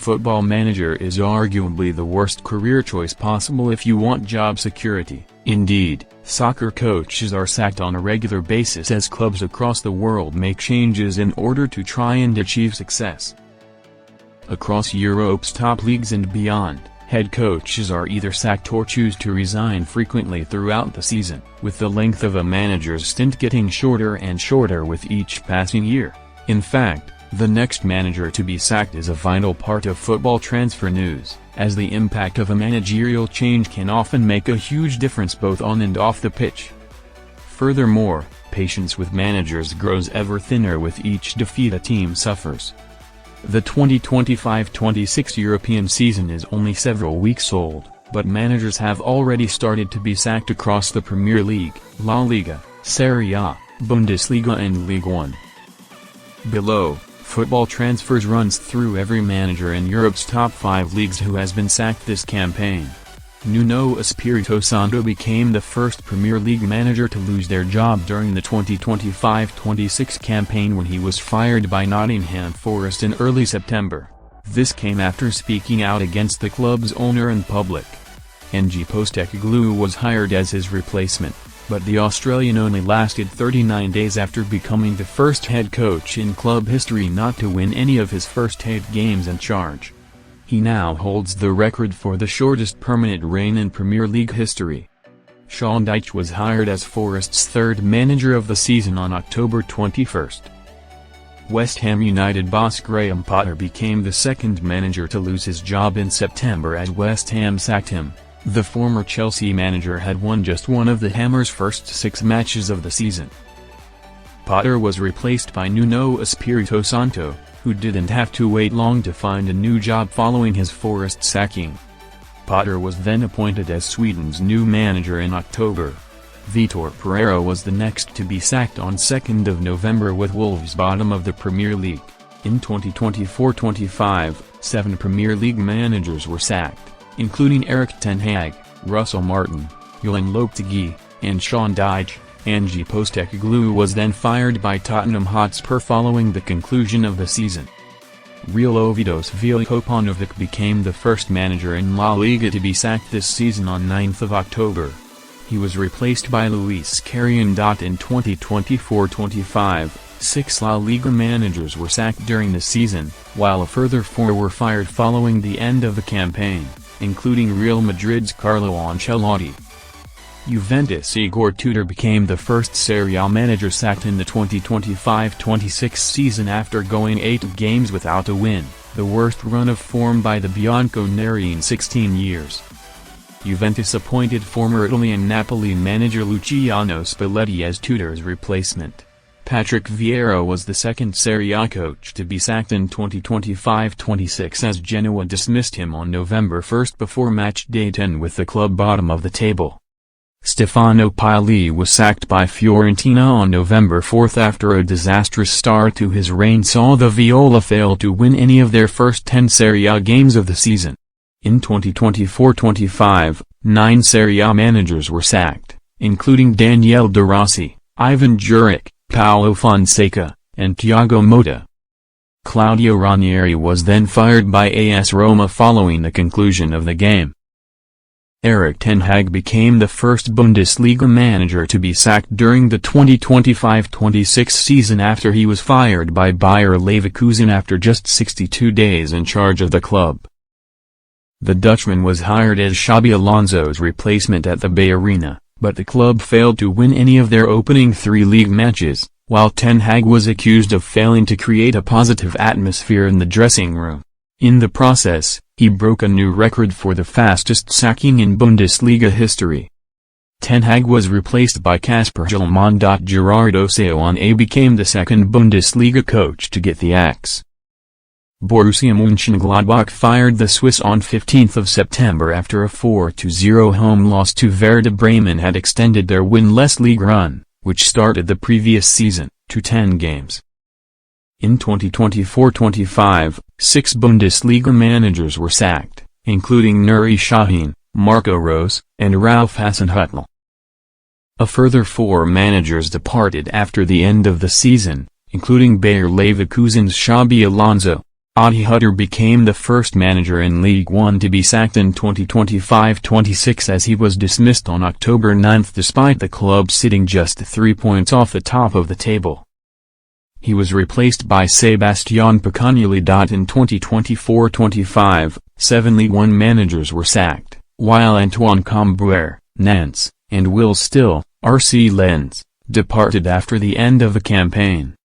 football manager is arguably the worst career choice possible if you want job security. Indeed, soccer coaches are sacked on a regular basis as clubs across the world make changes in order to try and achieve success. Across Europe's top leagues and beyond, head coaches are either sacked or choose to resign frequently throughout the season, with the length of a manager's stint getting shorter and shorter with each passing year. In fact, the next manager to be sacked is a vital part of football transfer news, as the impact of a managerial change can often make a huge difference both on and off the pitch. Furthermore, patience with managers grows ever thinner with each defeat a team suffers. The 2025-26 European season is only several weeks old, but managers have already started to be sacked across the Premier League, La Liga, Serie A, Bundesliga and Ligue 1. Below, Football Transfers runs through every manager in Europe's top 5 leagues who has been sacked this campaign. Nuno Espirito Santo became the first Premier League manager to lose their job during the 2025-26 campaign when he was fired by Nottingham Forest in early September. This came after speaking out against the club's owner in public. Ange Postecoglou was hired as his replacement, but the Australian only lasted 39 days after becoming the first head coach in club history not to win any of his first 8 games in charge. He now holds the record for the shortest permanent reign in Premier League history. Sean Dyche was hired as Forest's third manager of the season on October 21. West Ham United boss Graham Potter became the second manager to lose his job in September as West Ham sacked him. The former Chelsea manager had won just one of the Hammers' first 6 matches of the season. Potter was replaced by Nuno Espirito Santo, who didn't have to wait long to find a new job following his Forest sacking. Potter was then appointed as Sweden's new manager in October. Vitor Pereira was the next to be sacked on 2nd of November with Wolves bottom of the Premier League. In 2024-25, 7 Premier League managers were sacked, including Erik ten Hag, Russell Martin, Johan Lopetegui, and Sean Dyche. Ange Postecoglou was then fired by Tottenham Hotspur following the conclusion of the season. Real Oviedo's Veljko Paunovic became the first manager in La Liga to be sacked this season on 9th of October. He was replaced by Luis Carrion. In 2024-25, 6 La Liga managers were sacked during the season, while a further 4 were fired following the end of the campaign, including Real Madrid's Carlo Ancelotti. Juventus' Igor Tudor became the first Serie A manager sacked in the 2025-26 season after going 8 games without a win, the worst run of form by the Bianconeri in 16 years. Juventus appointed former Italy and Napoli manager Luciano Spalletti as Tudor's replacement. Patrick Vieira was the second Serie A coach to be sacked in 2025-26 as Genoa dismissed him on November 1 before match day 10 with the club bottom of the table. Stefano Pioli was sacked by Fiorentina on November 4 after a disastrous start to his reign saw the Viola fail to win any of their first 10 Serie A games of the season. In 2024-25, 9 Serie A managers were sacked, including Daniele De Rossi, Ivan Juric, Paulo Fonseca, and Thiago Motta. Claudio Ranieri was then fired by AS Roma following the conclusion of the game. Erik ten Hag became the first Bundesliga manager to be sacked during the 2025-26 season after he was fired by Bayer Leverkusen after just 62 days in charge of the club. The Dutchman was hired as Xabi Alonso's replacement at the Bay Arena, but the club failed to win any of their opening 3 league matches, while ten Hag was accused of failing to create a positive atmosphere in the dressing room. In the process, he broke a new record for the fastest sacking in Bundesliga history. Ten Hag was replaced by Kasper Hjulmand. Gerardo Seoane became the second Bundesliga coach to get the axe. Borussia Mönchengladbach fired the Swiss on 15th of September after a 4-0 home loss to Werder Bremen had extended their winless league run, which started the previous season, to 10 games. In 2024-25, 6 Bundesliga managers were sacked, including Nuri Sahin, Marco Rose, and Ralf Hasenhüttl. A further 4 managers departed after the end of the season, including Bayer Leverkusen's Xabi Alonso. Adi Hutter became the first manager in League One to be sacked in 2025-26 as he was dismissed on October 9 despite the club sitting just 3 points off the top of the table. He was replaced by Sebastian Picagnoli. In 2024-25, 7 League One managers were sacked, while Antoine Comboire, Nantes, and Will Still, RC Lens, departed after the end of the campaign.